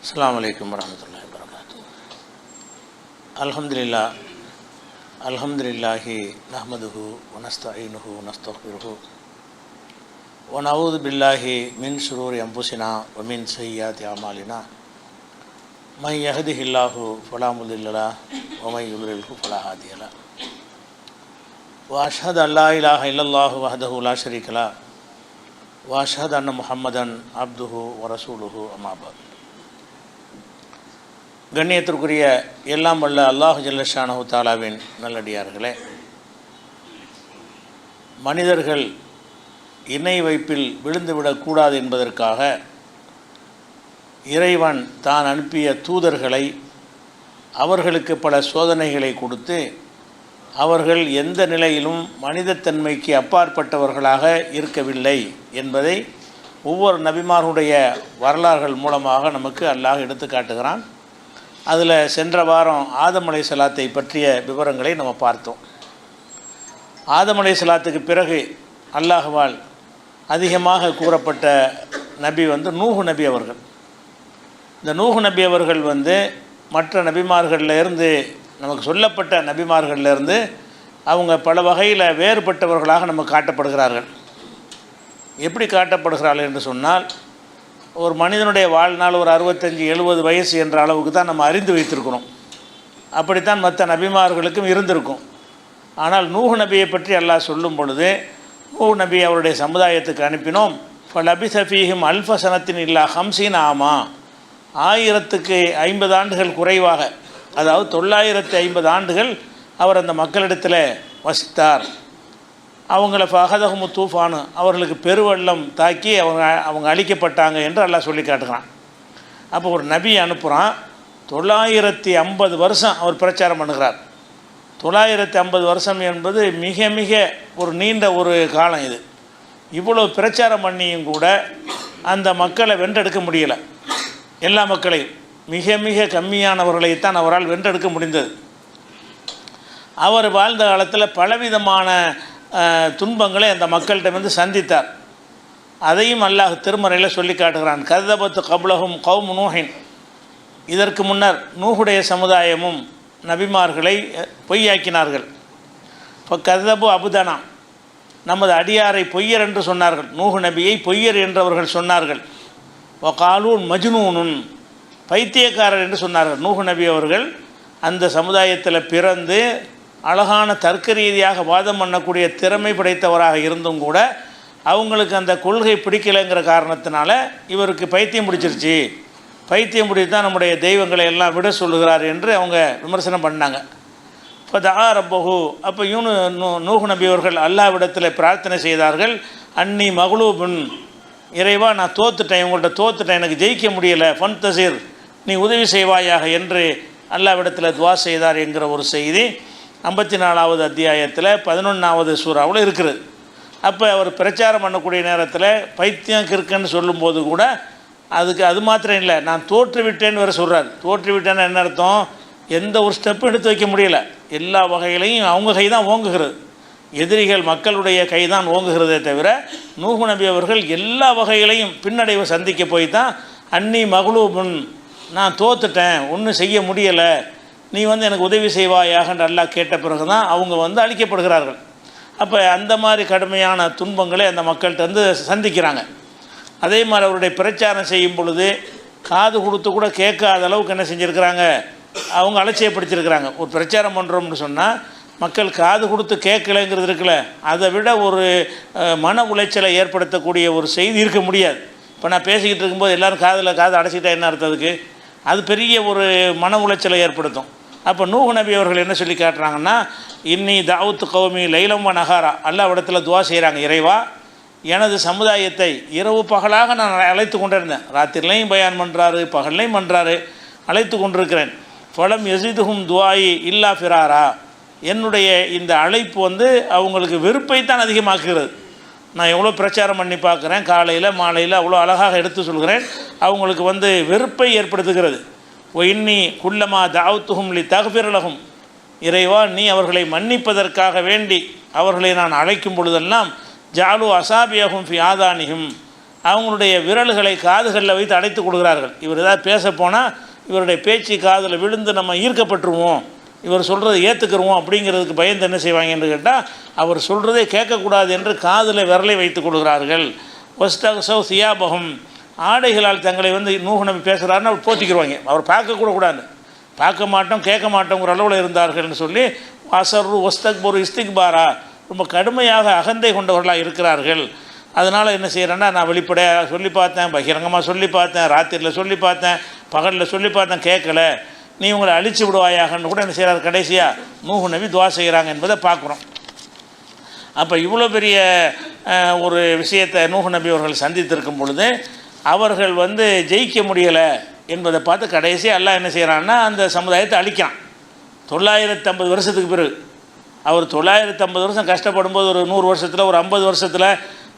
அஸ்ஸலாமு அலைக்கும் வரஹ்மத்துல்லாஹி வபரகாத்துஹு. அல்ஹம்துலில்லாஹி நஹ்மதுஹு வ நஸ்தஈனுஹு வ நஸ்தக்ஃபிருஹு வ நஊது பில்லாஹி மின் ஷுரூரி அன்ஃபுஸினா வ மின் ஸய்யிஆத்தி அமாலினா மன் யஹ்திஹில்லாஹு ஃபலா முதில்ல லஹு வ மன் யுضللஹு ஃபலா ஹாதிய லஹு. வ அஷ்ஹது அன் லா இலாஹ இல்லல்லாஹு வஹ்தஹு லா ஷரீக லஹு வ அஷ்ஹது அன்ன முஹம்மதன் அப்துஹு வ ரசூலுஹு அம்மா பஅத். கண்ணியத்திற்குரிய எல்லாம் வல்ல அல்லாஹு ஜல்ல ஷானஹு தஆலாவின் நல்லடியார்களே, மனிதர்கள் இணை வைப்பில் விழுந்துவிடக்கூடாது என்பதற்காக இறைவன் தான் அனுப்பிய தூதர்களை அவர்களுக்கு பல சோதனைகளை கொடுத்து அவர்கள் எந்த நிலையிலும் மனிதத்தன்மைக்கு அப்பாற்பட்டவர்களாக இருக்கவில்லை என்பதை ஒவ்வொரு நபிமார்களுடைய வரலாறுகள் மூலமாக நமக்கு அல்லாஹ் எடுத்து காட்டுகிறான். அதில் சென்ற வாரம் ஆதம் அலைஹிஸ்ஸலாத்தை பற்றிய விவரங்களை நம்ம பார்த்தோம். ஆதம் அலைஹிஸ்ஸலாத்துக்கு பிறகு அல்லாஹ்வால் அதிகமாக கூறப்பட்ட நபி நூஹ் நபி அவர்கள். இந்த நூஹ் நபி அவர்கள் மற்ற நபிமார்களிலிருந்து, நமக்கு சொல்லப்பட்ட நபிமார்களிலிருந்து அவங்க பல வகையில் வேறுபட்டவர்களாக நமக்கு காட்டப்படுகிறார்கள். எப்படி காட்டப்படுகிறார்கள் என்று சொன்னால், ஒரு மனிதனுடைய வாழ்நாள் ஒரு 65-70 வயசு என்ற அளவுக்கு தான் நம்ம அறிந்து வைத்திருக்கிறோம். அப்படித்தான் மற்ற நபிமார்களுக்கும் இருந்திருக்கும். ஆனால் நூஹ் நபியை பற்றி அல்லாஹ் சொல்லும் பொழுது, நூஹ் நபி அவருடைய சமுதாயத்துக்கு அனுப்பினோம். ஃபலபிஸ ஃபீஹிம் அல்ஃப ஸனத்தின் இல்லா 50 ஆமா, 1050 ஆண்டுகள் குறைவாக, அதாவது 950 ஆண்டுகள் அவர் அந்த மக்களிடத்தில் வசித்தார். அவங்கள ஃபஹதஹுமு தூஃபானு, அவர்களுக்கு பெருவெள்ளம் தாக்கி அவங்க அழிக்கப்பட்டாங்க என்று அல்லாஹ் சொல்லி காட்டுகிறான். அப்போ ஒரு நபி அனுப்புகிறான், 950 வருஷம் அவர் பிரச்சாரம் பண்ணுகிறார். 950 வருஷம் என்பது மிக மிக ஒரு நீண்ட ஒரு காலம். இது இவ்வளோ பிரச்சாரம் பண்ணியும் கூட அந்த மக்களை வென்றெடுக்க முடியலை. எல்லா மக்களையும் மிக மிக கம்மியானவர்களைத்தான் அவரால் வென்றெடுக்க முடிந்தது. அவர் வாழ்ந்த காலத்தில் பலவிதமான துன்பங்களை அந்த மக்கள்கிட்ட சந்தித்தார். அதையும் அல்லாஹ் திருமறையில் சொல்லி காட்டுகிறான். கதபத்து கப்லஹும் கௌமு நூஹின், இதற்கு முன்னர் நூஹுடைய சமுதாயமும் நபிமார்களை பொய்யாக்கினார்கள். இப்போ கதபு அபுதனா, நமது அடியாரை பொய்யர் என்று சொன்னார்கள். நூஹு நபியை பொய்யர் என்றவர்கள் சொன்னார்கள். காலூன் மஜ்னூனுன், பைத்தியக்காரர் என்று சொன்னார்கள். நூஹு நபி அவர்கள் அந்த சமுதாயத்தில் பிறந்து அழகான தர்க்க ரீதியாக வாதம் பண்ணக்கூடிய திறமை படைத்தவராக இருந்தும் கூட அவங்களுக்கு அந்த கொள்கை பிடிக்கலைங்கிற காரணத்தினால இவருக்கு பைத்தியம் பிடிச்சிருச்சு, பைத்தியம் பிடித்து தான் நம்முடைய தெய்வங்களை எல்லாம் விட சொல்லுகிறார் என்று அவங்க விமர்சனம் பண்ணாங்க. இப்போ தஆ ரப்பஹு, அப்போ நூஹ் நபி அவர்கள் அல்லாஹ்விடத்தில் பிரார்த்தனை செய்தார்கள். அன்னி மக்லூபுன், இறைவா நான் தோத்துட்டேன், உங்கள்கிட்ட தோத்துட்டேன், எனக்கு ஜெயிக்க முடியலை, ஃபன்தசிர், நீ உதவி செய்வாயாக என்று அல்லாஹ்விடத்தில் துவா செய்தார் என்கிற ஒரு செய்தி 54வது அத்தியாயத்தில் 11வது சூறாவில் இருக்குது. அப்போ அவர் பிரச்சாரம் பண்ணக்கூடிய நேரத்தில் பைத்தியம் கிறுக்குன்னு சொல்லும்போது கூட அது மாத்திரம் இல்லை, நான் தோற்றுவிட்டேன்னு வேறு சொல்கிறார். தோற்றுவிட்டேன்னு என்ன அர்த்தம்? எந்த ஒரு ஸ்டெப்பும் எடுத்து வைக்க முடியல. எல்லா வகைகளையும் அவங்க கை தான் ஓங்குகிறது. எதிரிகள் மக்களுடைய கை தான் ஓங்குகிறதே தவிர நூஹ் நபி அவர்கள் எல்லா வகைகளையும் பின்னடைவை சந்திக்க போய் தான் அன்னி மக்லூபுன், நான் தோத்துட்டேன், ஒன்றும் செய்ய முடியலை, நீ எனக்கு உதவி செய்வாயாகன்ற அல்லாஹ் கேட்ட பிறகு தான் அவங்க அழிக்கப்படுகிறார்கள். அப்போ அந்த மாதிரி கடுமையான துன்பங்களை அந்த மக்கள்கிட்ட சந்திக்கிறாங்க. அதே மாதிரி அவருடைய பிரச்சாரம் செய்யும் பொழுது காது கொடுத்து கூட கேட்காத அளவுக்கு என்ன செஞ்சுருக்கிறாங்க, அவங்க அலட்சியப்படுத்தியிருக்கிறாங்க. ஒரு பிரச்சாரம் பண்ணுறோம்னு சொன்னால் மக்கள் காது கொடுத்து கேட்கலைங்கிறது இருக்குல்ல, அதை விட ஒரு மன உளைச்சலை ஏற்படுத்தக்கூடிய ஒரு செய்தி இருக்க முடியாது. இப்போ நான் பேசிக்கிட்டு இருக்கும்போது எல்லோரும் காது அடைச்சிக்கிட்டா என்ன அர்த்தத்துக்கு? அது பெரிய ஒரு மன உளைச்சலை ஏற்படுத்தும். அப்போ நூஹ் நபி அவர்கள் என்ன சொல்லி காட்டுறாங்கன்னா, இன்னி தாவூத் கௌமி லைலம் வ நஹாரா, அல்லாஹ்விடத்தில் துவா செய்கிறாங்க, இறைவா எனது சமுதாயத்தை இரவு பகலாக நான் அழைத்து கொண்டிருந்தேன். ராத்திரிலையும் பயான் பண்ணுறாரு, பகல்லையும் பண்ணுறாரு, அழைத்து கொண்டிருக்கிறேன். ஃபலம் யஸிதுஹும் துஆஇ இல்லா ஃபிராரா, என்னுடைய இந்த அழைப்பு அவங்களுக்கு வெறுப்பை தான் அதிகமாக்குகிறது. நான் எவ்வளோ பிரச்சாரம் பண்ணி பார்க்குறேன், காலையில் மாலையில் அவ்வளோ அழகாக எடுத்து சொல்கிறேன், அவங்களுக்கு வெறுப்பை ஏற்படுத்துகிறது. இன்னி குல்லமா தாவத்துஹும் லி தக்ஃபிர் லஹும், இறைவா நீ அவர்களை மன்னிப்பதற்காக வேண்டி அவர்களை நான் அழைக்கும் பொழுதெல்லாம் ஜாலு அசாபியஹும் ஃபி ஆதானிஹும், அவங்களுடைய விரல்களை காதுகளில் வைத்து அடைத்து கொடுக்குறார்கள். இவர் ஏதாவது பேச போனால் இவருடைய பேச்சு காதில் விழுந்து நம்ம ஈர்க்கப்பட்டுருவோம், இவர் சொல்கிறத ஏற்றுக்குருவோம் அப்படிங்கிறதுக்கு பயந்து என்ன செய்வாங்கன்னு கேட்டால் அவர் சொல்கிறதே கேட்கக்கூடாது என்று காதில் விரலை வைத்து கொடுக்குறார்கள். ஒஸ்தகசவ் சியாபகம், ஆடைகளால் தங்களை வந்து நூஹ் நபி பேசுகிறாருன்னு அவர் போத்திக்கிடுவாங்க. அவர் பார்க்கக்கூடாது, பார்க்க மாட்டோம் கேட்க மாட்டோங்கிற அளவில் இருந்தார்கள்னு சொல்லி வாசரு ஒஸ்தக்பொரு இஸ்திக்பாரா, ரொம்ப கடுமையாக அகந்தை கொண்டவர்களாக இருக்கிறார்கள். அதனால் என்ன செய்கிறேன்னா, நான் வெளிப்படையாக சொல்லி பார்த்தேன், பகிரங்கமாக சொல்லி பார்த்தேன், ராத்திரியில் சொல்லி பார்த்தேன், பகலில் சொல்லி பார்த்தேன், கேட்கல, நீ உங்களை அழிச்சு விடுவாயாகன்னு கூட என்ன செய்கிறார், கடைசியாக நூஹ் நபி துவா செய்கிறாங்க என்பதை பார்க்குறோம். அப்போ இவ்வளோ பெரிய ஒரு விஷயத்தை நூஹ் நபி அவர்கள் சந்தித்திருக்கும் பொழுது அவர்கள் வந்து ஜெயிக்க முடியலை என்பதை பார்த்து கடைசி அல்லாஹ் என்ன செய்கிறான்னா அந்த சமுதாயத்தை அழிக்கிறான். 950 வருஷத்துக்கு பிறகு அவர் 950 வருஷம் கஷ்டப்படும்போது ஒரு 100 வருஷத்தில் ஒரு 50 வருஷத்தில்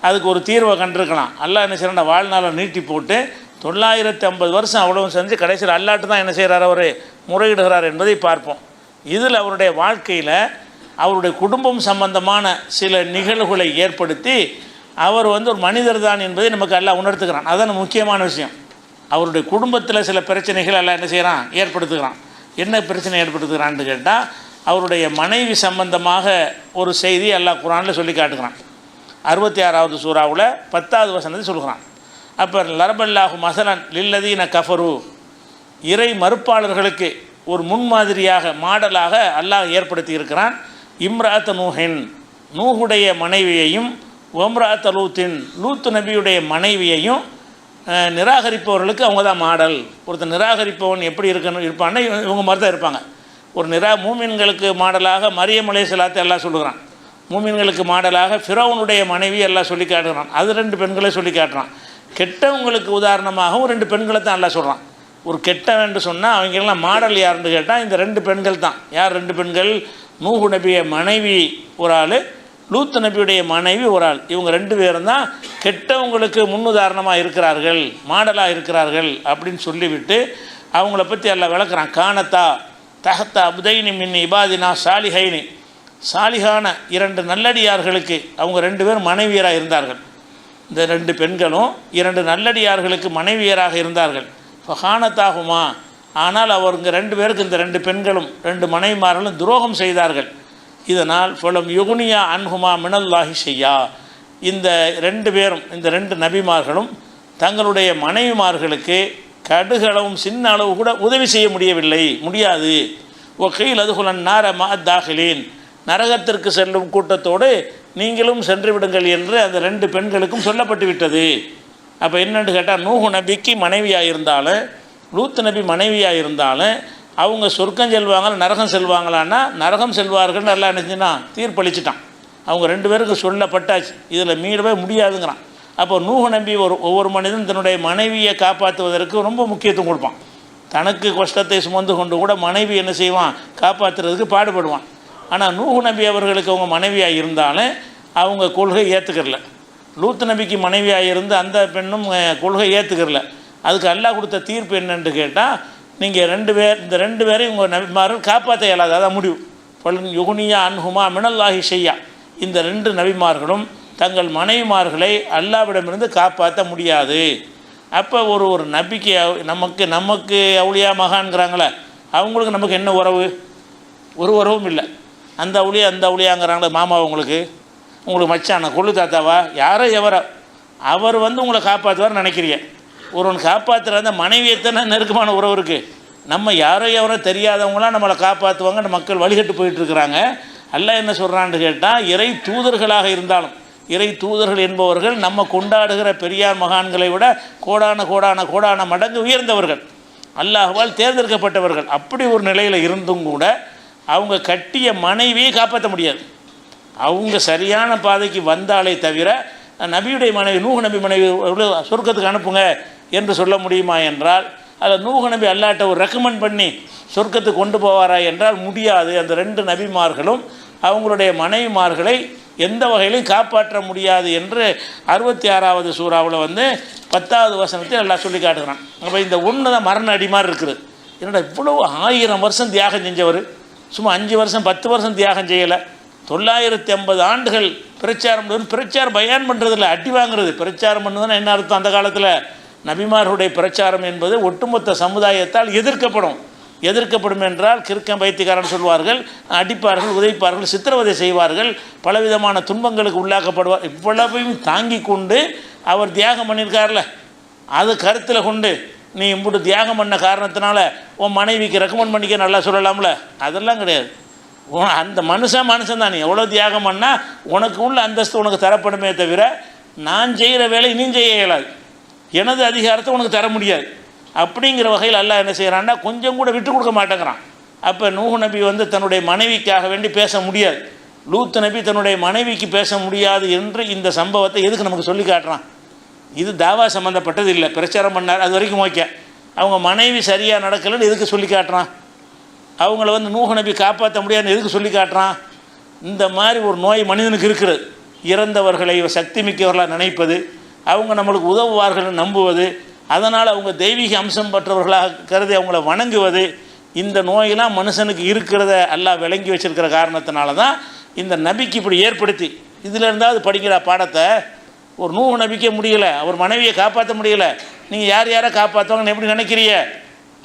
அதுக்கு ஒரு தீர்வை கண்டிருக்கலாம். அல்லாஹ் என்ன செய்கிறான், வாழ்நாளை நீட்டி போட்டு 950 வருஷம் அவ்வளவு செஞ்சு கடைசியில் அல்லாட்டு தான் என்ன செய்கிறார், அவர் முறையிடுகிறார் என்பதை பார்ப்போம். இதில் அவருடைய வாழ்க்கையில் அவருடைய குடும்பம் சம்பந்தமான சில நிகழ்வுகளை ஏற்படுத்தி அவர் வந்து ஒரு மனிதர் தான் என்பதை நமக்கு அல்லாஹ் உணர்த்துக்கிறான். அதுதான் முக்கியமான விஷயம். அவருடைய குடும்பத்தில் சில பிரச்சனைகள் எல்லாம் என்ன செய்கிறான், ஏற்படுத்துகிறான். என்ன பிரச்சனை ஏற்படுத்துகிறான்னு கேட்டால் அவருடைய மனைவி சம்பந்தமாக ஒரு செய்தி அல்லாஹ் குர்ஆனில் சொல்லி காட்டுகிறான். 66வது சூறாவில் 10வது வசனத்தை சொல்கிறான். அப்போ லரபல்லாஹு மசலன் லில்லதீன கஃபரு, இறை மறுப்பாளர்களுக்கு ஒரு முன்மாதிரியாக மாடலாக அல்லாஹ் ஏற்படுத்தி இருக்கிறான். இம்ராத் நூஹின், நூஹுடைய மனைவியையும், ஒம்ராத் லூத்தின், லூத்து நபியுடைய மனைவியையும் நிராகரிப்பவர்களுக்கு அவங்க தான் மாடல். ஒருத்தர் நிராகரிப்பவன் எப்படி இருப்பான்னா இவங்க மாதிரி தான் இருப்பாங்க. ஒரு மூமின்களுக்கு மாடலாக மரியம் அலைஹிஸ்ஸலாத்தை எல்லாம் சொல்லுகிறான். மூமின்களுக்கு மாடலாக ஃபிரௌனுடைய மனைவி எல்லாம் சொல்லி காட்டுகிறான். அது 2 பெண்களை சொல்லி காட்டுறான். கெட்டவங்களுக்கு உதாரணமாகவும் 2 பெண்களை தான் எல்லாம் சொல்கிறான். ஒரு கெட்டவன் என்று சொன்னால் அவங்கெல்லாம் மாடல் யாருன்னு கேட்டால் இந்த 2 பெண்கள் தான். யார் 2 பெண்கள்? நூஹு நபிய மனைவி ஒரு ஆள், லூத் நபியுடைய மனைவி ஒரு ஆள். இவங்க 2 பேரும் தான் கெட்டவங்களுக்கு முன்னுதாரணமாக இருக்கிறார்கள், மாடலாக இருக்கிறார்கள் அப்படின்னு சொல்லிவிட்டு அவங்கள பற்றி எல்லாம் விளக்குறான். கானத்தா தஹத்தா அபுதைனி மின் இபாதினா சாலிஹைனி, சாலிஹான 2 நல்லடியார்களுக்கு அவங்க 2 பேரும் மனைவியராக இருந்தார்கள். இந்த 2 பெண்களும் 2 நல்லடியார்களுக்கு மனைவியராக இருந்தார்கள். ஃபஹானத்தாகுமா, ஆனால் அவருங்க 2 பேருக்கு இந்த 2 பெண்களும் 2 மனைவிமார்களும் துரோகம் செய்தார்கள். இதனால் ஃபலம் யுகுனியா அன்ஹுமா மினல்லாஹி ஷையா, இந்த 2 பேரும் இந்த 2 நபிமார்களும் தங்களுடைய மனைவிமார்களுக்கு கடுகளவும் சின்ன அளவு கூட உதவி செய்ய முடியாது. ஒகையில் அதுகுலன் நார மஅத்தாஹிலீன், நரகத்திற்கு செல்லும் கூட்டத்தோடு நீங்களும் சென்று விடுங்கள் என்று அந்த 2 பெண்களுக்கும் சொல்லப்பட்டு விட்டது. அப்போ என்னென்னு கேட்டால் நூஹு நபிக்கு மனைவியாக இருந்தாலும் லூத் நபி மனைவியாக இருந்தாலும் அவங்க சொர்க்கம் செல்வாங்களா நரகம் செல்வாங்களான்னா நரகம் செல்வார்கள் நல்லா நினச்சின்னா தீர்ப்பளிச்சிட்டான். அவங்க 2 பேருக்கு சொல்லப்பட்டாச்சு, இதில் மீறவே முடியாதுங்கிறான். அப்போ நூஹு நபி ஒவ்வொரு மனிதன் தன்னுடைய மனைவியை காப்பாற்றுவதற்கு ரொம்ப முக்கியத்துவம் கொடுப்பான். தனக்கு கஷ்டத்தை சுமந்து கொண்டு கூட மனைவி என்ன செய்வான், காப்பாற்றுறதுக்கு பாடுபடுவான். ஆனால் நூஹு நபி அவர்களுக்கு அவங்க மனைவியாக இருந்தாலும் அவங்க கொள்கை ஏற்றுக்கிறல. லூத் நபிக்கு மனைவியாக இருந்து அந்த பெண்ணும் கொள்கை ஏற்றுக்கிறல. அதுக்கு அல்லாஹ் கொடுத்த தீர்ப்பு என்னென்று கேட்டால், நீங்கள் 2 பேர் இந்த 2 பேரையும் உங்கள் நபிமார்கள் காப்பாற்ற இயலாது, அதான் முடிவு. பலன் யுகுனியா அன்ஹுமா மினல்லாஹி ஷையா, இந்த 2 நபிமார்களும் தங்கள் மனைவிமார்களை அல்லாஹ்விடமிருந்து காப்பாற்ற முடியாது. அப்போ ஒரு நபிக்கு நமக்கு அவுளியா மகான்கிறாங்களே, அவங்களுக்கு நமக்கு என்ன உறவு? ஒரு உறவும் இல்லை. அந்த அவுளியாங்கிறாங்களே மாமா, உங்களுக்கு மச்சான கொள்ளு தாத்தாவா யாரோ எவரோ அவர் உங்களை காப்பாற்றுவார் நினைக்கிறீங்க. ஒருவன் காப்பாற்றுற அந்த மனைவியத்தானே நெருக்கமான உறவு இருக்குது. நம்ம யாரோ எவரோ தெரியாதவங்களாம் நம்மளை காப்பாற்றுவாங்க, மக்கள் வழிகட்டு போயிட்டுருக்குறாங்க. அல்லாஹ் என்ன சொல்கிறான்னு கேட்டால், இறை தூதர்களாக இருந்தாலும், இறை தூதர்கள் என்பவர்கள் நம்ம கொண்டாடுகிற பெரியார் மகான்களை விட கோடான மடங்கு உயர்ந்தவர்கள், அல்லாஹ்வால் தேர்ந்தெடுக்கப்பட்டவர்கள். அப்படி ஒரு நிலையில் இருந்தும் கூட அவங்க கட்டிய மனைவியை காப்பாற்ற முடியாது. அவங்க சரியான பாதைக்கு வந்தாலே தவிர நபியுடைய மனைவி நூஹ் நபி மனைவி சொர்க்கத்துக்கு அனுப்புங்க என்று சொல்ல முடியுமா என்றால், அதில் நூஹ் நபி அல்லாட்ட ஒரு ரெக்கமெண்ட் பண்ணி சொர்க்கத்துக்கு கொண்டு போவாரா என்றால் முடியாது. அந்த 2 நபிமார்களும் அவங்களுடைய மனைவிமார்களை எந்த வகையிலையும் காப்பாற்ற முடியாது என்று 66வது சூறாவில் 10வது வசனத்தில் எல்லாம் சொல்லி காட்டுகிறான். அப்போ இந்த ஒன்று தான் மரண அடி மாதிரி இருக்குது. என்னடா இவ்வளவு 1000 வருஷம் தியாகம் செஞ்சவர் சும்மா 5 வருஷம் 10 வருஷம் தியாகம் செய்யலை, 950 ஆண்டுகள் பிரச்சாரம் பிரச்சாரம் பயான் பண்ணுறதில்ல, அடி வாங்குறது. பிரச்சாரம் பண்ணுறதுன்னா என்ன அர்த்தம்? அந்த காலத்தில் நபிமார்களுடைய பிரச்சாரம் என்பது ஒட்டுமொத்த சமுதாயத்தால் எதிர்க்கப்படும் என்றால் கிறுக்கம் பைத்தியக்காரன் சொல்வார்கள், அடிப்பார்கள், உதைப்பார்கள், சித்திரவதை செய்வார்கள், பலவிதமான துன்பங்களுக்கு உள்ளாக்கப்படுவார். இவ்வளவையும் தாங்கி கொண்டு அவர் தியாகம் பண்ணியிருக்கார்ல, அது கருத்தில் கொண்டு நீ இப்படி தியாகம் பண்ண காரணத்தினால உன் மனைவிக்கு ரெக்கமெண்ட் பண்ணிக்க நல்லா சொல்லலாம்ல? அதெல்லாம் கிடையாது. அந்த மனுஷன் தான். நீ எவ்வளோ தியாகம் பண்ணால் உனக்கு உள்ள அந்தஸ்து உனக்கு தரப்படுமே தவிர நான் செய்கிற வேலை நீ செய்ய இயலாது, எனது அதிகாரத்தை உனக்கு தர முடியாது. அப்படிங்கிற வகையில் அல்லாஹ் என்ன செய்கிறான்னா கொஞ்சம் கூட விட்டு கொடுக்க மாட்டேங்கிறான். அப்போ நூஹ் நபி தன்னுடைய மனைவிக்காக வேண்டி பேச முடியாது, லூத் நபி தன்னுடைய மனைவிக்கு பேச முடியாது என்று இந்த சம்பவத்தை எதுக்கு நமக்கு சொல்லி காட்டுறான்? இது தாவா சம்மந்தப்பட்டது இல்லை, பிரச்சாரம் பண்ணார் அது வரைக்கும் ஓகே. அவங்க மனைவி சரியாக நடக்கலைன்னு எதுக்கு சொல்லி காட்டுறான்? அவங்கள நூஹ் நபி காப்பாற்ற முடியாதுன்னு எதுக்கு சொல்லி காட்டுறான்? இந்த மாதிரி ஒரு நோய் மனிதனுக்கு இருக்கிறது. இறந்தவர்களை சக்தி மிக்கவர்களாக நினைப்பது, அவங்க நம்மளுக்கு உதவுவார்கள் நம்புவது, அதனால் அவங்க தெய்வீக அம்சம் பெற்றவர்களாக கருதி அவங்கள வணங்குவது, இந்த நோயெல்லாம் மனுஷனுக்கு இருக்கிறத அல்லாஹ் விளங்கி வச்சிருக்கிற காரணத்தினால தான் இந்த நபிக்கு இப்படி ஏற்படுத்தி. இதில் இருந்தாவது படிக்கிற பாடத்தை ஒரு நூஹ் நபிக்கே முடியலை, அவர் மனைவியை காப்பாற்ற முடியலை, நீங்கள் யாரை காப்பாற்றுவாங்கன்னு எப்படி நினைக்கிறீங்க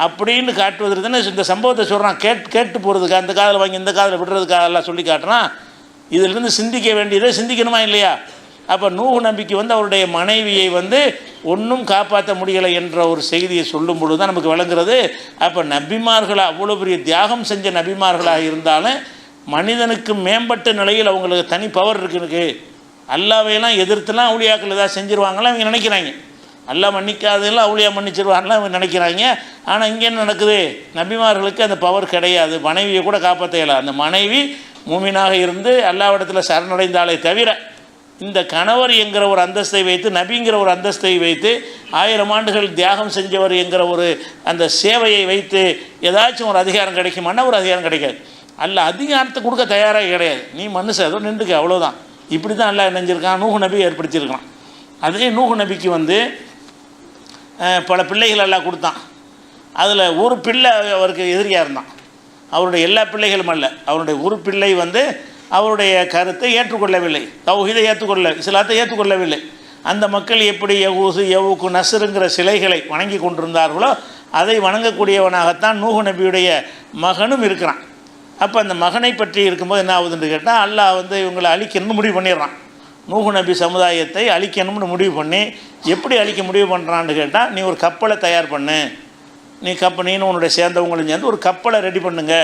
அப்படின்னு காட்டுவதற்கு தானே இந்த சம்பவத்தை சொல்கிறான். கேட்டு போகிறதுக்கு, அந்த காதில் வாங்கி இந்த காதில் விடுறதுக்காக எல்லாம் சொல்லி காட்டுறான். இதிலிருந்து சிந்திக்க வேண்டியதை சிந்திக்கணுமா இல்லையா? அப்போ நூஹ் நபிக்கு அவருடைய மனைவியை ஒன்றும் காப்பாற்ற முடியலை என்ற ஒரு செய்தியை சொல்லும் பொழுது தான் நமக்கு விளங்குறது. அப்போ நபிமார்களாக அவ்வளோ பெரிய தியாகம் செஞ்ச நபிமார்களாக இருந்தாலும் மனிதனுக்கு மேம்பட்ட நிலையில் அவங்களுக்கு தனி பவர் இருக்குதுக்கு. அல்லாவையெல்லாம் எதிர்த்துலாம் அவுளியாக்கள் ஏதாவது செஞ்சுருவாங்களாம் இவங்க நினைக்கிறாங்க. அல்லாஹ் மன்னிக்காதெல்லாம் அவுளியா மன்னிச்சிருவாங்கலாம் இவங்க நினைக்கிறாங்க. ஆனால் இங்கே என்ன நடக்குது? நபிமார்களுக்கு அந்த பவர் கிடையாது, மனைவியை கூட காப்பாற்ற இயலாது. அந்த மனைவி மூமினாக இருந்து அல்லாஹ்விடத்தில் சரணடைந்தாலே தவிர இந்த கணவர் என்கிற ஒரு அந்தஸ்தை வைத்து, நபிங்கிற ஒரு அந்தஸ்தை வைத்து, 1000 ஆண்டுகள் தியாகம் செஞ்சவர் என்கிற ஒரு அந்த சேவையை வைத்து ஏதாச்சும் ஒரு அதிகாரம் கிடைக்குமானா ஒரு அதிகாரம் கிடைக்காது. அல்ல அதிகாரத்தை கொடுக்க தயாராக கிடையாது. நீ மனுஷன் ஏதோ நின்றுக்க, அவ்வளோதான். இப்படி தான் அல்லாஹ் நினைஞ்சிருக்கான், நூஹ் நபி ஏற்படுத்தியிருக்கான். அதே நூஹ் நபிக்கு பல பிள்ளைகள் எல்லாம் கொடுத்தான். அதில் ஒரு பிள்ளை அவருக்கு எதிரியாக இருந்தான். அவருடைய எல்லா பிள்ளைகளும் அல்ல, அவருடைய ஒரு பிள்ளை அவருடைய கருத்தை ஏற்றுக்கொள்ளவில்லை, தௌஹீதை ஏற்றுக்கொள்ள, இஸ்லாத்தை ஏற்றுக்கொள்ளவில்லை. அந்த மக்கள் எப்படி யகூசு யவுக்கு நஸ்ருங்கிற சிலைகளை வணங்கி கொண்டிருந்தார்களோ அதை வணங்கக்கூடியவனாகத்தான் நூஹ் நபியுடைய மகனும் இருக்கிறான். அப்போ அந்த மகனை பற்றி இருக்கும்போது என்ன ஆகுதுன்னு கேட்டால், அல்லாஹ் இவங்களை அழிக்கணும்னு முடிவு பண்ணிடுறான். நூஹ் நபி சமுதாயத்தை அழிக்கணும்னு முடிவு பண்ணி, எப்படி அழிக்க முடிவு பண்ணுறான்னு கேட்டால், நீ ஒரு கப்பலை தயார் பண்ணு, நீனும் உன்னுடைய சேர்ந்தவங்களும் சேர்ந்து ஒரு கப்பலை ரெடி பண்ணுங்க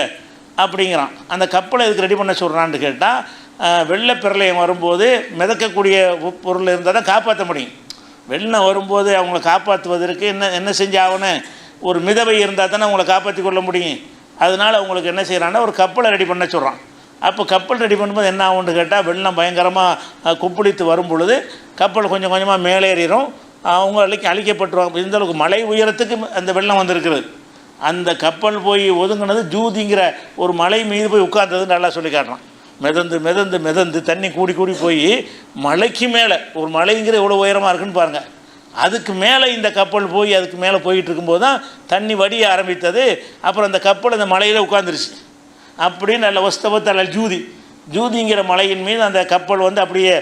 அப்படிங்கிறான். அந்த கப்பலை எதுக்கு ரெடி பண்ண சொல்கிறான்னு கேட்டால், வெள்ளப்பிரளயம் வரும்போது மிதக்கக்கூடிய பொருள் இருந்தால் தான் காப்பாற்ற முடியும். வெள்ளம் வரும்போது அவங்கள காப்பாற்றுவதற்கு என்ன செஞ்சாகணும்? ஒரு மிதவை இருந்தால் தானே அவங்கள காப்பாற்றி கொள்ள முடியும். அதனால் அவங்களுக்கு என்ன செய்கிறான்னா ஒரு கப்பலை ரெடி பண்ண சொல்கிறான். அப்போ கப்பல் ரெடி பண்ணும்போது என்ன ஆகும்னு கேட்டால், வெள்ளம் பயங்கரமாக குப்பிடித்து வரும் பொழுது கப்பல் கொஞ்சம் கொஞ்சமாக மேலேறிடும், அவங்க அழிக்கப்பட்டுருவாங்க. இந்தளவுக்கு மலை உயரத்துக்கு அந்த வெள்ளம் வந்திருக்கிறது. அந்த கப்பல் போய் ஒதுங்கினது ஜூதிங்கிற ஒரு மலை மீது போய் உட்கார்ந்ததுன்னு நல்லா சொல்லி காட்டுறான். மிதந்து தண்ணி கூடி போய் மலைக்கு மேலே, ஒரு மலைங்கிற எவ்வளோ உயரமாக இருக்குன்னு பாருங்கள், அதுக்கு மேலே இந்த கப்பல் போய் அதுக்கு மேலே போயிட்டு இருக்கும்போது தான் தண்ணி வடிய ஆரம்பித்தது. அப்புறம் அந்த கப்பல் அந்த மலையில் உட்காந்துருச்சு. அப்படின்னு நல்ல வஸ்தவத்தால் ஜூதிங்கிற மலையின் மீது அந்த கப்பல் அப்படியே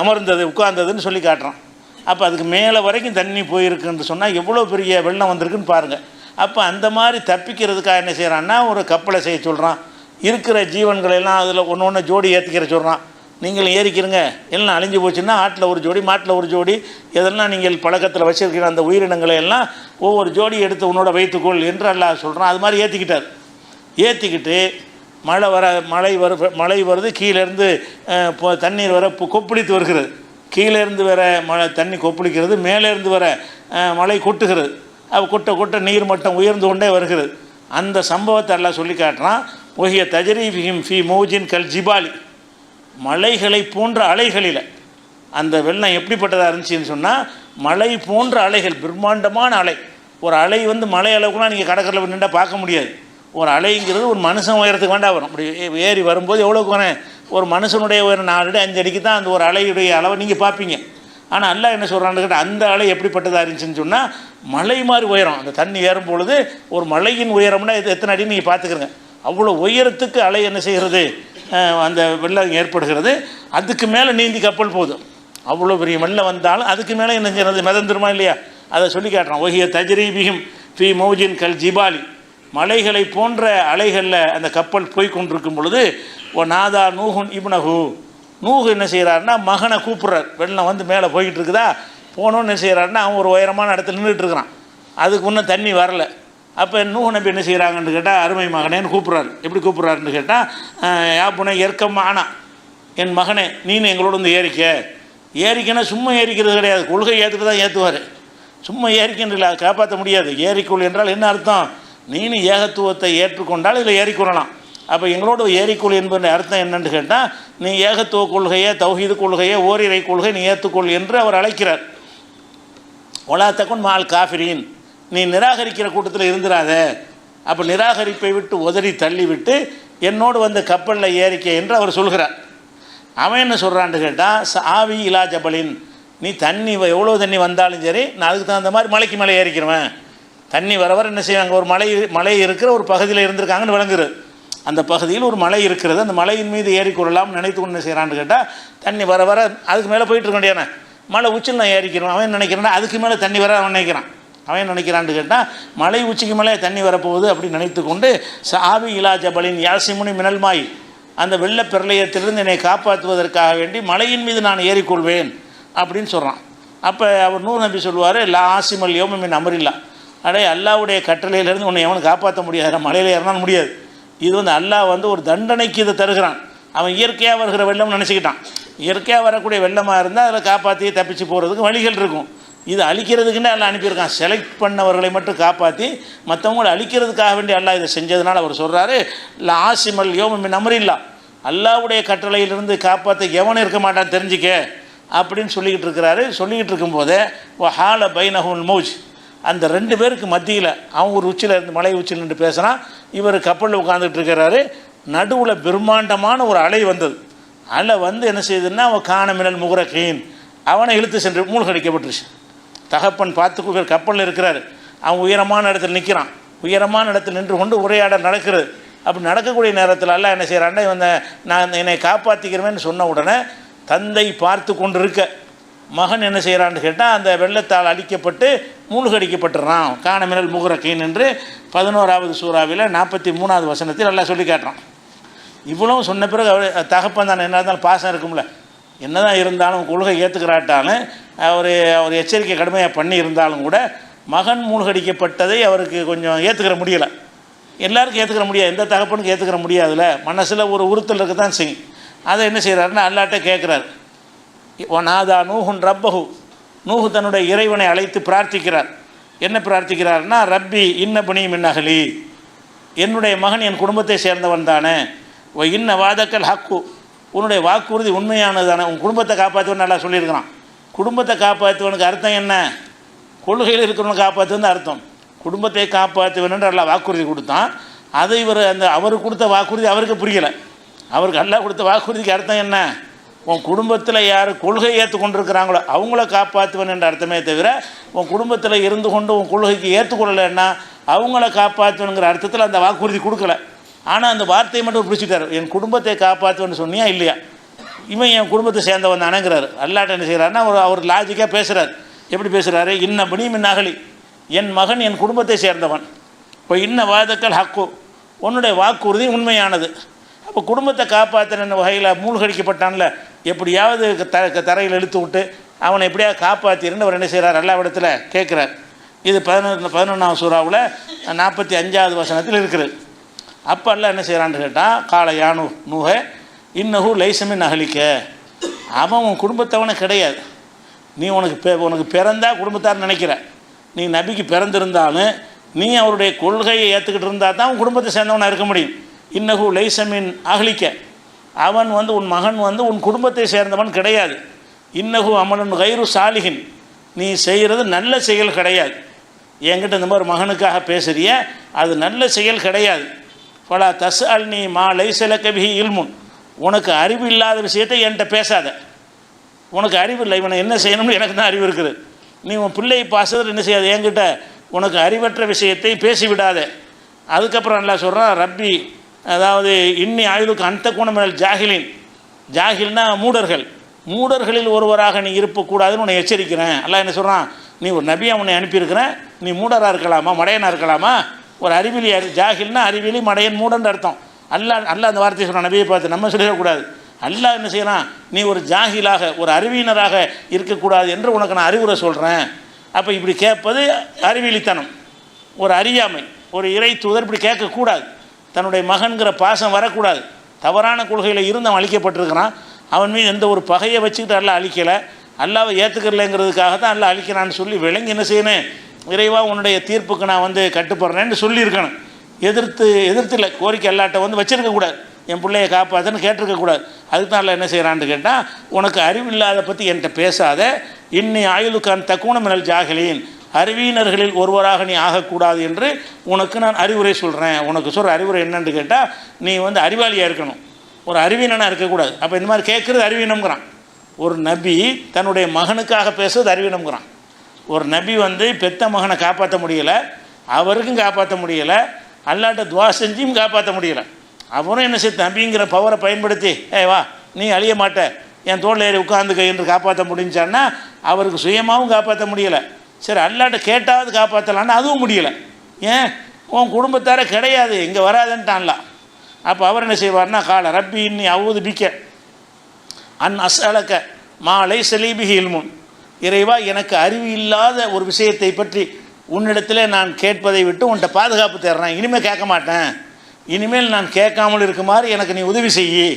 அமர்ந்தது, உட்கார்ந்ததுன்னு சொல்லி காட்டுறான். அப்போ அதுக்கு மேலே வரைக்கும் தண்ணி போயிருக்குன்னு சொன்னால் எவ்வளோ பெரிய வெள்ளம் வந்திருக்குன்னு பாருங்கள். அப்போ அந்த மாதிரி தப்பிக்கிறதுக்காக என்ன செய்கிறான்னா ஒரு கப்பலை செய்ய சொல்கிறான். இருக்கிற ஜீவன்களெல்லாம் அதில் ஒன்று ஜோடி ஏற்றிக்கிற சொல்கிறான். நீங்கள் ஏறிக்கிறங்க, எல்லாம் அழிஞ்சு போச்சுன்னா ஆட்டில் ஒரு ஜோடி, மாட்டில் ஒரு ஜோடி, எதெல்லாம் நீங்கள் பழக்கத்தில் வச்சுருக்கிற அந்த உயிரினங்களை எல்லாம் ஒவ்வொரு ஜோடி எடுத்து உன்னோட வைத்துக்கொள் என்று அல்லாஹ் சொல்கிறான். அது மாதிரி ஏற்றிக்கிட்டு மழை வருது, கீழேருந்து தண்ணீர் வர கொப்பளித்து வருகிறது, கீழேருந்து வர தண்ணி கொப்பளிக்கிறது, மேலேருந்து வர மழை கொட்டுகிறது. கொட்ட நீர் மட்டம் உயர்ந்து கொண்டே வருகிறது. அந்த சம்பவத்தை எல்லாம் சொல்லி காட்டுறான். ஒஹிய தஜரீஃபிஹிம் ஃபி மௌஜின் கல் ஜிபாலி, மலைகளை போன்ற அலைகளில். அந்த வெள்ளம் எப்படிப்பட்டதாக இருந்துச்சுன்னு சொன்னால், மலை போன்ற அலைகள், பிரம்மாண்டமான அலை. ஒரு அலை மலை அளவுக்குலாம் நீங்கள் கடற்கரையில் நின்றா பார்க்க முடியாது. ஒரு அலைங்கிறது ஒரு மனுஷன் உயரத்துக்கு வேண்டாம் வரும். அப்படி ஏறி வரும்போது எவ்வளோக்கு வரேன், ஒரு மனுஷனுடைய உயரம் 4 அடி 5 அடிக்கு தான் அந்த ஒரு அலையுடைய அளவை நீங்கள் பார்ப்பீங்க. ஆனால் அல்லாஹ் என்ன சொல்கிறான்னு கேட்டால், அந்த அலை எப்படிப்பட்டதாக இருந்துச்சுன்னு சொன்னால் மலை மாதிரி உயரம். அந்த தண்ணி ஏறும் பொழுது ஒரு மலையின் உயரம்னா இது எத்தனை அடின்னு நீங்கள் பார்த்துக்கிறங்க. அவ்வளோ உயரத்துக்கு அலை என்ன செய்கிறது, அந்த வெள்ளம் ஏற்படுகிறது. அதுக்கு மேலே நீந்தி கப்பல் போதும். அவ்வளோ பெரிய வெள்ளம் வந்தாலும் அதுக்கு மேலே என்ன செய்யறது, மிதந்துருமா இல்லையா? அதை சொல்லி காட்டுறான். ஒஹிய தஜ்ரீபிஹிம் ஃபி மௌஜின் கல் ஜிபாலி, மலைகளை போன்ற அலைகளில் அந்த கப்பல் போய் கொண்டிருக்கும் பொழுது ஓ நாதா நூஹுன் இப்னஹு, நூஹு என்ன செய்கிறாருன்னா மகனை கூப்பிட்றார். வெள்ளம் வந்து மேலே போய்கிட்டு இருக்குதா, போனோன்னு என்ன செய்கிறாருன்னா அவன் ஒரு உயரமான இடத்துல நின்றுட்டு இருக்கிறான். அதுக்கு இன்னும் தண்ணி வரல. அப்போ நூஹு நபி என்ன செய்கிறாங்கன்னு கேட்டால் அருமை மகனேன்னு கூப்பிட்றாரு. எப்படி கூப்பிட்றாருன்னு கேட்டால் யாப்புனை ஏற்கமானா, என் மகனே நீனு எங்களோட வந்து ஏறிக்கன்னா சும்மா ஏறிக்கிறது கிடையாது, கொள்கை ஏற்றுட்டு தான் ஏற்றுவார். சும்மா ஏறிக்கின்ற காப்பாற்ற முடியாது. ஏறிக்கொள் என்றால் என்ன அர்த்தம், நீனு ஏகத்துவத்தை ஏற்றுக்கொண்டால் இதில் ஏறிக்கொள்ளலாம். அப்போ எங்களோட ஏறிக்கொள் என்பதன் அர்த்தம் என்னென்னு கேட்டால், நீ ஏகத்துவ கொள்கையை, தௌஹீது கொள்கையை, ஓரிரை கொள்கை நீ ஏற்றுக்கொள் என்று அவர் அழைக்கிறார். ஒலா தக்குன் மால் காஃபிரீன், நீ நிராகரிக்கிற கூட்டத்தில் இருந்துடாத. அப்போ நிராகரிப்பை விட்டு உதறி தள்ளிவிட்டு என்னோடு வந்து கப்பலில் ஏறிக்க என்று அவர் சொல்கிறார். அவன் என்ன சொல்கிறான்னு கேட்டால், ஆவி இலா ஜபலின், நீ தண்ணி எவ்வளோ தண்ணி வந்தாலும் சரி நான் அதுக்கு தகுந்த மாதிரி மலைக்கு மேலே ஏறிக்கிறவன். தண்ணி வர என்ன செய்வாங்க, ஒரு மலை இருக்கிற ஒரு பகுதியில் இருந்திருக்காங்கன்னு விளங்குறது. அந்த பகுதியில் ஒரு மலை இருக்கிறது, அந்த மலையின் மீது ஏறிக்கொள்ளலாம் நினைத்து கொண்டு செய்கிறான்னு கேட்டால், தண்ணி வர அதுக்கு மேலே போயிட்டு இருக்க முடியாதுண்ணே, மலை உச்சில் நான் ஏறிக்கிறேன். அவன் நினைக்கிறான்னா அதுக்கு மேலே தண்ணி வர அவன் நினைக்கிறான். அவன் நினைக்கிறான்னு கேட்டால் மலை உச்சிக்கு மேலே தண்ணி வரப்போகுது அப்படி நினைத்து கொண்டு சாவி இலா ஜபலின் யாசிமுனி மினல்மாய், அந்த வெள்ள பிரளயத்திலிருந்து என்னை காப்பாற்றுவதற்காக வேண்டி மலையின் மீது நான் ஏறிக்கொள்வேன் அப்படின்னு சொல்கிறான். அப்போ அவர் நூறு நபி சொல்லுவார், லா ஆசிமல் யோமின் அமரில்லா, அடே அல்லாவுடைய கட்டளையிலேருந்து உன்னை எவனும் காப்பாற்ற முடியாது, மலையில் ஏறினாலும் முடியாது. இது வந்து அல்லாஹ் வந்து ஒரு தண்டனைக்கு இதை தருகிறான். அவன் இயற்கையாக வருகிற வெள்ளம்னு நினச்சிக்கிட்டான். இயற்கையாக வரக்கூடிய வெள்ளமாக இருந்தால் அதில் காப்பாற்றி தப்பிச்சு போகிறதுக்கு வழிகள் இருக்கும். இது அழிக்கிறதுக்குன்னே எல்லாம் அனுப்பியிருக்கான். செலக்ட் பண்ணவர்களை மட்டும் காப்பாற்றி மற்றவங்களை அழிக்கிறதுக்காக வேண்டி அல்லாஹ் இதை செஞ்சதுனால அவர் சொல்கிறாரு, இல்லை ஆசிமல் யோமின் அமரில்லா, அல்லாவுடைய கட்டளையிலிருந்து காப்பாற்ற எவனும் இருக்க மாட்டான் தெரிஞ்சிக்க அப்படின்னு சொல்லிக்கிட்டு இருக்கிறாரு. சொல்லிக்கிட்டு இருக்கும்போதே ஹால பைனஹுல் மௌஜ், அந்த ரெண்டு பேருக்கு மத்தியில் அவன் ஒரு உச்சியில் இருந்து மலை உச்சியில் நின்று பேசுகிறான், இவர் கப்பலில் உட்காந்துட்டு இருக்கிறாரு. நடுவில் பிரம்மாண்டமான ஒரு அலை வந்தது. அலை வந்து என்ன செய்யுதுன்னா அவன் காண மினல் முகரக்கீன், அவனை இழுத்து சென்று மூழ்கடிக்கப்பட்டுருச்சு. தகப்பன் பார்த்து கப்பலில் இருக்கிறாரு, அவன் உயரமான இடத்துல நிற்கிறான். உயரமான இடத்துல நின்று கொண்டு உரையாடல் நடக்கிறது. அப்படி நடக்கக்கூடிய நேரத்தில் எல்லாம் என்ன செய்கிறான்னா இவன் நான் என்னை காப்பாற்றிக்கிறவேன்னு சொன்ன உடனே தந்தை பார்த்து கொண்டு இருக்க மகன் என்ன செய்கிறான்னு கேட்டால் அந்த வெள்ளத்தால் அழிக்கப்பட்டு மூழ்கடிக்கப்பட்டுறான். காணமினல் முகரக்கீன் என்று 11வது சூறாவில் 43வது வசனத்தில் எல்லாம் சொல்லி காட்டுறான். இவ்வளவு சொன்ன பிறகு அவர் தகப்பன் தான் என்ன இருந்தாலும் பாசம் இருக்கும்ல, என்ன தான் இருந்தாலும் கொள்கை ஏற்றுக்கிறாட்டாலும் அவர் எச்சரிக்கை கடுமையாக பண்ணி இருந்தாலும் கூட மகன் மூழ்கடிக்கப்பட்டதை அவருக்கு கொஞ்சம் ஏற்றுக்கிற முடியலை. எல்லாருக்கும் ஏற்றுக்கிற முடியாது, எந்த தகப்பனுக்கு ஏற்றுக்கிற முடியாதுல்ல, மனசில் ஒரு உறுத்தல் இருக்க தான் செய்யும். அதை என்ன செய்கிறாருன்னா அல்லாட்ட கேட்குறாரு. நாதா நூஹுன் ரப்பஹு, நூஹு தன்னுடைய இறைவனை அழைத்து பிரார்த்திக்கிறார். என்ன பிரார்த்திக்கிறார்னா, ரப்பி இன்னபுனி மின்னகலி, என்னுடைய மகன் என் குடும்பத்தை சேர்ந்தவன் தானே, இன்ன வாதக்கல் ஹக்கு, உன்னுடைய வாக்குறுதி உண்மையானது தானே, உன் குடும்பத்தை காப்பாற்றுவன் நல்லா சொல்லியிருக்கிறான். குடும்பத்தை காப்பாற்றுவனுக்கு அர்த்தம் என்ன, கொள்கையில் இருக்கிறவனை காப்பாற்றுவன்னு அர்த்தம். குடும்பத்தை காப்பாற்றுவன் என்று நல்லா வாக்குறுதி கொடுத்தான். அதை இவர் அவருக்கு கொடுத்த வாக்குறுதி அவருக்கு புரியலை. அவருக்கு அல்லாஹ் கொடுத்த வாக்குறுதிக்கு அர்த்தம் என்ன, உன் குடும்பத்தில் யார் கொள்கை ஏற்றுக்கொண்டிருக்கிறாங்களோ அவங்கள காப்பாற்றுவன் என்ற அர்த்தமே தவிர உன் குடும்பத்தில் இருந்து கொண்டு உன் கொள்கைக்கு ஏற்றுக்கொள்ளலைன்னா அவங்கள காப்பாற்றுவனுங்கிற அர்த்தத்தில் அந்த வாக்குறுதி கொடுக்கல. ஆனால் அந்த வார்த்தையை மட்டும் பிடிச்சிட்டார். என் குடும்பத்தை காப்பாற்றுவேன்னு சொன்னியா இல்லையா, இவன் என் குடும்பத்தை சேர்ந்தவன் தானேங்கிறார். அல்லாட்ட என்ன செய்கிறாருன்னா அவர் லாஜிக்காக பேசுகிறார். எப்படி பேசுகிறாரு, இன்ன பணி மின்னகலி, என் மகன் என் குடும்பத்தை சேர்ந்தவன், இப்போ இன்ன வாதக்கல் ஹக்கு, உன்னுடைய வாக்குறுதி உண்மையானது. அப்போ குடும்பத்தை காப்பாற்றுன வகையில் மூழ்கடிக்கப்பட்டான்ல, எப்படியாவது தரையில் இழுத்து விட்டு அவனை எப்படியாவது காப்பாற்றிருந்து அவர் என்ன செய்கிறார், எல்லா இடத்துல கேட்குறார். இது 11வது சூறாவில் 45வது வசனத்தில் இருக்கிறது. அப்போ எல்லாம் என்ன செய்கிறான்னு கேட்டால், கால யானு நூஹ இன்னஹு லைசமின் அகலிக்க, அவன் உன் குடும்பத்தவனை கிடையாது. நீ உனக்கு பிறந்தா குடும்பத்தார் நினைக்கிற, நீ நபிக்கு பிறந்திருந்தாலும் நீ அவருடைய கொள்கையை ஏற்றுக்கிட்டு இருந்தால் தான் உன் குடும்பத்தை சேர்ந்தவனாக இருக்க முடியும். இன்னஹு லைசமின் அகலிக்க, அவன் உன் மகன் உன் குடும்பத்தை சேர்ந்தவன் கிடையாது. இன்னஹு அமலன் கைரு சாலிகின், நீ செய்கிறது நல்ல செயல் கிடையாது. என்கிட்ட இந்த மாதிரி மகனுக்காக பேசுறிய, அது நல்ல செயல் கிடையாது. பலா தஸ் அல் நீ மா லைசல கபிஹி இல்முன், உனக்கு அறிவு இல்லாத விஷயத்தை என்கிட்ட பேசாத. உனக்கு அறிவு இல்லை, இவனை என்ன செய்யணும்னு எனக்கு தான் அறிவு இருக்குது. நீ உன் பிள்ளையை பாசுறது என்ன செய்யாது, என்கிட்ட உனக்கு அறிவற்ற விஷயத்தை பேசிவிடாத. அதுக்கப்புறம் நல்லா சொல்கிறான், ரப்பி அதாவது இன்னி ஆயுளுக்கு அந்த குணமினல் ஜாகிலின், ஜாகில்னா மூடர்கள், மூடர்களில் ஒருவராக நீ இருக்கக்கூடாதுன்னு உன்னை எச்சரிக்கிறேன். அல்லாஹ் என்ன சொல்கிறான், நீ ஒரு நபியாக உன்னை அனுப்பியிருக்கிறேன், நீ மூடராக இருக்கலாமா, மடையனாக இருக்கலாமா, ஒரு அறிவிலி. ஜாகில்னா அறிவிலி, மடையன், மூடன் அர்த்தம். அல்லாஹ் அந்த வார்த்தையை சொல்கிறான் நபியை பார்த்து, நம்ம சொல்லிடக்கூடாது. அல்லாஹ் என்ன செய்யறான், நீ ஒரு ஜாகிலாக ஒரு அறிவியினராக இருக்கக்கூடாது என்று உனக்கு நான் அறிவுரை சொல்கிறேன். அப்போ இப்படி கேட்பது அறிவிலித்தனம், ஒரு அறியாமை. ஒரு இறை தூதர் இப்படி கேட்கக்கூடாது. தன்னுடைய மகன்கிற பாசம் வரக்கூடாது. தவறான கொள்கையில் இருந்து அவன் அழிக்கப்பட்டிருக்கிறான். அவன் மீது எந்த ஒரு பகையை வச்சுக்கிட்டு அல்லாஹ் அழிக்கலை, அல்லாவை ஏற்றுக்கிறலைங்கிறதுக்காக தான் அல்லாஹ் அழிக்கிறான்னு சொல்லி விளங்கி என்ன செய்யணும், இறைவா உன்னுடைய தீர்ப்புக்கு நான் கட்டுப்படுறேன்னு சொல்லியிருக்கணும். எதிர்த்து இல்லை, கோரிக்கை அல்லாட்ட வச்சுருக்கக்கூடாது, என் பிள்ளையை காப்பாற்றுன்னு கேட்டிருக்கக்கூடாது. அதுக்கு தான் என்ன செய்கிறான்னு கேட்டால், உனக்கு அறிவில்லாத பற்றி என்கிட்ட பேசாத, இன்னி ஆயுளுக்கான் தக்கூன மினல் ஜாகிலின், அறிவியினர்களில் ஒருவராக நீ ஆகக்கூடாது என்று உனக்கு நான் அறிவுரை சொல்கிறேன். உனக்கு சொல்கிற அறிவுரை என்னன்னு கேட்டால், நீ அறிவாளியாக இருக்கணும், ஒரு அறிவீனனாக இருக்கக்கூடாது. அப்போ இந்த மாதிரி கேட்குறது அறிவீனம்ங்கிறான். ஒரு நபி தன்னுடைய மகனுக்காக பேசுறது அறிவீனம்ங்கிறான். ஒரு நபி பெத்த மகனை காப்பாற்ற முடியலை, அவருக்கும் காப்பாற்ற முடியலை, அல்லாட்ட துவா செஞ்சும் காப்பாற்ற முடியலை. அவரும் என்ன செய்ய, நபிங்கிற பவரை பயன்படுத்தி வா நீ அழிய மாட்ட, என் தோளில் ஏறி உட்காந்துக்க என்று காப்பாற்ற முடிஞ்சான்னா அவருக்கு சுயமாகவும் காப்பாற்ற முடியலை. சரி அல்லாட்ட கேட்டாவது காப்பாற்றலான்னு அதுவும் முடியலை. ஏன், உன் குடும்பத்தார கிடையாது, இங்கே வராதுன்ட்டான்லாம். அப்போ அவர் என்ன செய்வார்னா, கால ரப்பி இன்னி அவுது பிக்க அன் அஸ்அலக மாலை சலீபிஹி இல்முன், இறைவா எனக்கு அறிவு இல்லாத ஒரு விஷயத்தை பற்றி உன்னிடத்தில் நான் கேட்பதை விட்டு உன்கிட்ட பாதுகாப்பு தேடுறேன். இனிமேல் கேட்க மாட்டேன், இனிமேல் நான் கேட்காமல் இருக்குமாறு எனக்கு நீ உதவி செய்யி.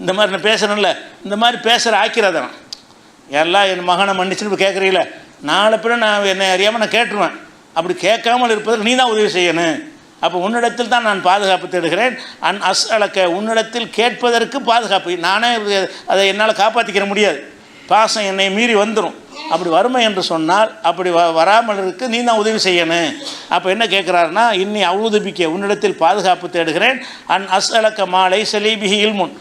இந்த மாதிரி நான் பேசுகிறேன்ல, இந்த மாதிரி பேசுகிற ஆக்கிறதான் எல்லாம் என் மகனை மன்னிச்சுன்னு கேட்குறீங்கள, நாளை பின்ன நான் என்னை அறியாமல் நான் கேட்டுருவேன். அப்படி கேட்காமல் இருப்பதற்கு நீ தான் உதவி செய்யணும். அப்போ உன்னிடத்தில் தான் நான் பாதுகாப்பு தேடுகிறேன். அன் அஸ்அலக, உன்னிடத்தில் கேட்பதற்கு பாதுகாப்பு. நானே அதை என்னால் காப்பாற்றிக்கிற முடியாது, பாசம் என்னை மீறி வந்துடும். அப்படி வறுமை என்று சொன்னால் அப்படி வராமல் இருக்கு நீ தான் உதவி செய்யணும். அப்போ என்ன கேட்குறாருன்னா, இன்னி அவுதுபிக்க, உன்னிடத்தில் பாதுகாப்பு தேடுகிறேன். அன் அஸ்அலக மாலை சலீபிஹி இல்முன்,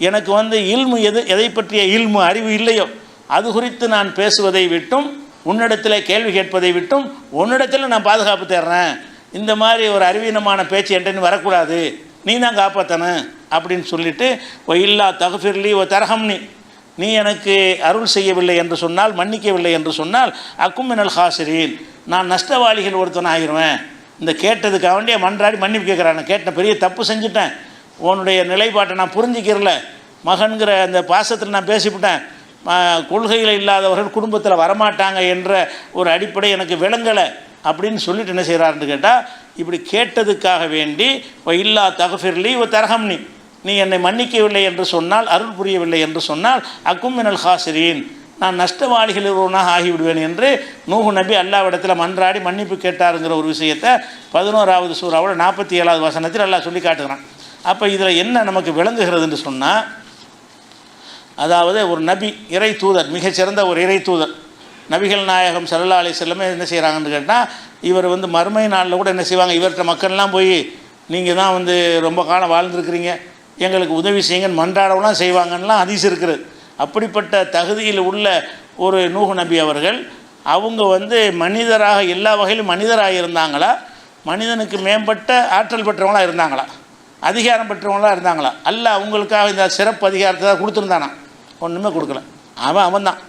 எனக்கு இல்மு எதை பற்றிய இல்மு அறிவு இல்லையோ அது குறித்து நான் பேசுவதை விட்டும், உன்னிடத்தில் கேள்வி கேட்பதை விட்டும் உன்னிடத்தில் நான் பாதுகாப்பு தேடுறேன். இந்த மாதிரி ஒரு அறிவீனமான பேச்சு என்கிட்ட வரக்கூடாது, நீ தான் காப்பாற்றணும் அப்படின்னு சொல்லிட்டு, ஓ இல்லா தகுஃபிர்லி ஓ தரஹம்னி, நீ எனக்கு அருள் செய்யவில்லை என்று சொன்னால், மன்னிக்கவில்லை என்று சொன்னால், அக்கும் மினல் ஹாசிரீன், நான் நஷ்டவாளிகள் ஒருத்தன் ஆகிருவேன். இந்த கேட்டதுக்காக வேண்டிய மன்றாடி மன்னிப்பு கேட்குறான். கேட்ட பெரிய தப்பு செஞ்சுட்டேன், உன்னுடைய நிலைப்பாட்டை நான் புரிஞ்சிக்கிறல, மகன்கிற அந்த பாசத்தில் நான் பேசிவிட்டேன், கொள்கையில் இல்லாதவர்கள் குடும்பத்தில் வரமாட்டாங்க என்ற ஒரு அடிப்படை எனக்கு விளங்கலை அப்படின்னு சொல்லிட்டு என்ன செய்கிறாருன்னு கேட்டால், இப்படி கேட்டதுக்காக வேண்டி இல்லா தகுஃபிர்லி ஓ தரஹம்னி, நீ என்னை மன்னிக்கவில்லை என்று சொன்னால், அருள் புரியவில்லை என்று சொன்னால், அக்கும் மினல் ஹாசிரீன், நான் நஷ்டவாளிகள் ஒருவனாக ஆகிவிடுவேன் என்று நூஹ் நபி அல்லாஹ்விடத்தில் மன்றாடி மன்னிப்பு கேட்டாருங்கிற ஒரு விஷயத்தை 11வது சூறாவோட 47வது வசனத்தில் அல்லாஹ் சொல்லி காட்டுகிறான். அப்போ இதில் என்ன நமக்கு விளங்குகிறதுன்னு சொன்னால், அதாவது ஒரு நபி, இறை தூதர், மிகச்சிறந்த ஒரு இறை தூதர் நபிகள் நாயகம் ஸல்லல்லாஹு அலைஹி வஸல்லம் என்ன செய்கிறாங்கன்னு கேட்டால், இவர் மறுமை நாளில் கூட என்ன செய்வாங்க, இவர்கிட்ட மக்கள்லாம் போய் நீங்கள் தான் ரொம்ப காலம் வாழ்ந்துருக்கிறீங்க, எங்களுக்கு உதவி செய்யுங்கன்னு மன்றாடவெல்லாம் செய்வாங்கன்னெலாம் ஹதீஸ் இருக்கிறது. அப்படிப்பட்ட தகுதியில் உள்ள ஒரு நூஹ் நபி அவர்கள், அவங்க மனிதராக எல்லா வகையிலும் மனிதராக இருந்தாங்களா, மனிதனுக்கு மேம்பட்ட ஆற்றல் பெற்றவங்களாக இருந்தாங்களா, அதிகாரம் பெற்றவங்களாக இருந்தாங்களா? அல்ல அவங்களுக்காக இந்த சிறப்பு அதிகாரத்தை தான் கொடுத்துருந்தானா? ஒன்றுமே கொடுக்கல. அவன் தான்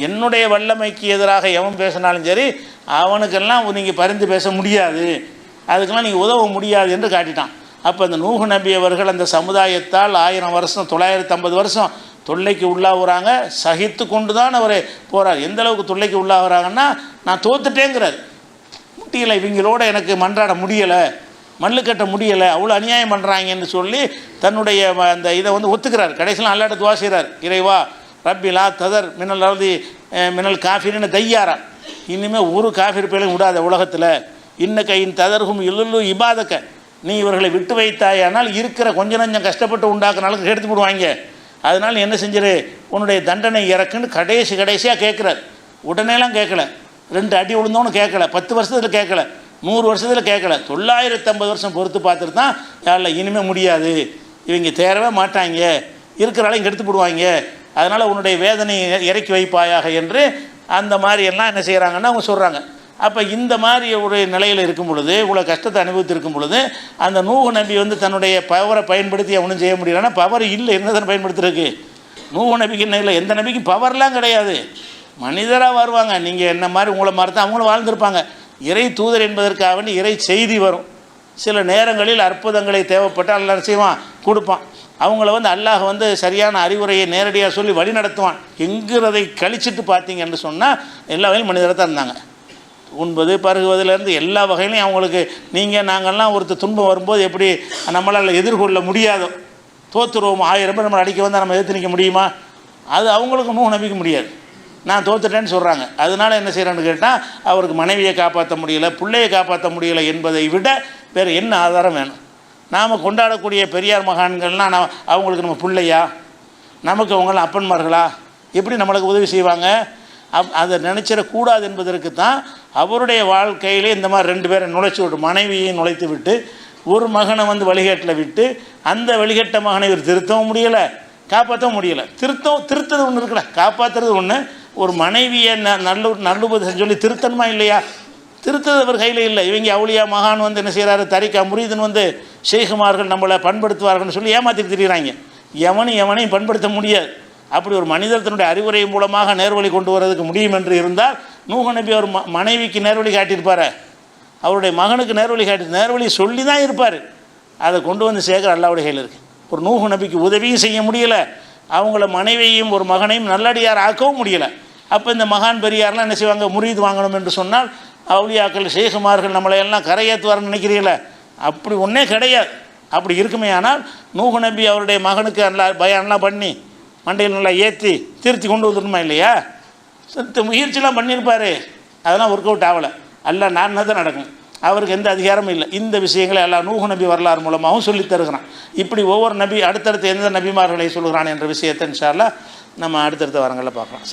என்னுடைய வல்லமைக்கு எதிராக எவன் பேசினாலும் சரி அவனுக்கெல்லாம் நீங்கள் பரிந்து பேச முடியாது, அதுக்கெல்லாம் நீங்கள் உதவ முடியாது என்று காட்டிட்டான். அப்போ அந்த நூஹ் நபி அவர்கள் அந்த சமுதாயத்தால் 1000 வருஷம் 950 வருஷம் தொல்லைக்கு உள்ளாகுறாங்க, சகித்து கொண்டு தான் அவர் போகிறார். எந்த அளவுக்கு தொல்லைக்கு உள்ளாகிறாங்கன்னா, நான் தோத்துட்டேங்கிறார், முட்டியலை இவங்களோட எனக்கு மன்றாட முடியலை, மல்லு கட்ட முடியலை, அவ்வளோ அநியாயம் பண்ணுறாங்கன்னு சொல்லி தன்னுடைய அந்த இதை ஒத்துக்கிறார். கடைசியில் அல்லாட்ட துவா செய்கிறார், இறைவா ரப்பிலா ததர் மினல் அருதி மினல் காஃபின்னு தையாரா, இனிமேல் ஒரு காஃபிர் பேரையும் விடாத உலகத்தில், இன்னக்கையின் ததர்கும் இல்லு இபாதக்க, நீ இவர்களை விட்டு வைத்தாயானால் இருக்கிற கொஞ்சம் நஞ்சம் கஷ்டப்பட்டு உண்டாக்குனாலும் எடுத்து போடுவாங்க, அதனால் என்ன செஞ்சிரு, உன்னுடைய தண்டனை இறக்குன்னு கடைசியாக கேட்குறார். உடனேலாம் கேட்கல, 2 அடி விழுந்தோன்னு கேட்கல, 10 வருஷத்தில் கேட்கல, 100 வருஷத்தில் கேட்கல, 950 வருஷம் பொறுத்து பார்த்துட்டு தான் யாரில் இனிமேல் முடியாது, இவங்க தேரவே மாட்டாங்க, இருக்கிறாலும் இங்கே எடுத்து போடுவாங்க, அதனால் உன்னுடைய வேதனை இறக்கி வைப்பாயாக என்று அந்த மாதிரி எல்லாம் என்ன செய்கிறாங்கன்னா அவங்க சொல்கிறாங்க. அப்போ இந்த மாதிரி ஒரு நிலையில் இருக்கும் பொழுது, இவ்வளோ கஷ்டத்தை அனுபவித்திருக்கும் பொழுது, அந்த நூஹ் நபி வந்து தன்னுடைய பவரை பயன்படுத்தி அவனும் செய்ய முடியலன்னா பவர் இல்லை, என்னதான் பயன்படுத்துறதுக்கு? நூஹ் நபிக்கு என்ன இல்லை, எந்த நபிக்கும் பவர்லாம் கிடையாது. மனிதராக வருவாங்க, நீங்கள் என்ன மாதிரி உங்களை மாதிரி தான் அவங்களும் வாழ்ந்திருப்பாங்க. இறை தூதர் என்பதற்காக வேண்டி இறை செய்தி வரும். சில நேரங்களில் அற்புதங்களை தேவைப்பட்டு அல்லாஹ் செய்வான், கொடுப்பான். அவங்கள வந்து அல்லாஹ் வந்து சரியான அறிவுரையை நேரடியாக சொல்லி வழி நடத்துவான். என்கிறதை கழிச்சிட்டு பார்த்தீங்கன்னு சொன்னால் எல்லா வகையிலும் மனிதராக தான் இருந்தாங்க. உண்பது பருகுவதிலேருந்து எல்லா வகையிலையும் அவங்களுக்கு நீங்கள் நாங்கள்லாம் ஒருத்தர் துன்பம் வரும்போது எப்படி நம்மளால் எதிர்கொள்ள முடியாதோ, தோற்றுருவோம், 1000 பேர் நம்மளை அடிக்க வந்தால் நம்ம எதிர்த்து நிற்க முடியுமா? அது அவங்களுக்கு நூஹ் நபிக்கு முடியாது. நான் தோத்துட்டேன்னு சொல்கிறாங்க. அதனால் என்ன செய்கிறான்னு கேட்டால், அவருக்கு மனைவியை காப்பாற்ற முடியலை, பிள்ளையை காப்பாற்ற முடியலை என்பதை விட வேறு என்ன ஆதாரம் வேணும்? நாம் கொண்டாடக்கூடிய பெரியார் மகான்கள்லாம் அவங்களுக்கு நம்ம பிள்ளையா, நமக்கு அவங்களாம் அப்பன்மார்களா, எப்படி நம்மளுக்கு உதவி செய்வாங்க? அதை நினச்சிடக்கூடாது என்பதற்கு தான் அவருடைய வாழ்க்கையிலே இந்த மாதிரி 2 பேரை நுழைச்சி விட்டு, மனைவியை நுழைத்து விட்டு, ஒரு மகனை வந்து வழிகேட்டில் விட்டு, அந்த வழிகட்ட மகனை இவர் திருத்தவும் முடியலை, காப்பாற்றவும் முடியலை. திருத்தது ஒன்று இருக்குல்ல, காப்பாற்றுறது ஒன்று. ஒரு மனைவியை நல்லுபதேசம் சொல்லி திருத்தணுமா இல்லையா? திருத்தது அவர் கையில் இல்லை. இவங்க அவுளியா மகான் வந்து என்ன செய்கிறாரு, தரிக்கா முரீதுன்னு வந்து ஷேகுமார்கள் நம்மளை பண்படுத்துவார்கள்னு சொல்லி ஏமாற்றிட்டு திரிகிறாங்க. எவனையும் பண்படுத்த முடியாது. அப்படி ஒரு மனிதர் தன்னுடைய அறிவுரை மூலமாக நேர்வழி கொண்டு வரதுக்கு முடியும் என்று இருந்தால், நூஹ் நபி அவர் மனைவிக்கு நேர்வழி காட்டியிருப்பார், அவருடைய மகனுக்கு நேர்வழி சொல்லி தான் இருப்பார். அதை கொண்டு வந்து சேர்க்குற அல்லாஹ்வுடைய கையில் இருக்குது. ஒரு நூஹ் நபிக்கு உதவியும் செய்ய முடியலை, அவங்கள மனைவியையும் ஒரு மகனையும் நல்லடியார் ஆக்கவும் முடியலை. அப்போ இந்த மகான் பெரியார்லாம் என்ன செய்வாங்க, முரீது வாங்கணும் என்று சொன்னால் அவுலியாக்கள் ஷேகுமார்கள் நம்மளை எல்லாம் கரையேற்றுவார்னு நினைக்கிறீங்களே? அப்படி ஒன்றே கிடையாது. அப்படி இருக்குமே ஆனால் நூஹ் நபி அவருடைய மகனுக்கு எல்லாம் பயான்லாம் பண்ணி மண்டையில் நல்லா ஏற்றி திருத்தி கொண்டு வந்துடணுமா இல்லையா? முயற்சிலாம் பண்ணியிருப்பார், அதெல்லாம் ஒர்க் அவுட் ஆகலை. எல்லாம் நான் தான் நடக்கும். அவருக்கு எந்த அதிகாரமும் இல்லை. இந்த விஷயங்களை எல்லாம் நூஹ் நபி வரலாறு மூலமாகவும் சொல்லி தருகிறான். இப்படி ஒவ்வொரு நபி அடுத்தடுத்து எந்த நபிமார்களை சொல்கிறான் என்ற விஷயத்தை இன்ஷா அல்லாஹ் நம்ம அடுத்தடுத்த வாரங்களில் பார்க்கலாம்.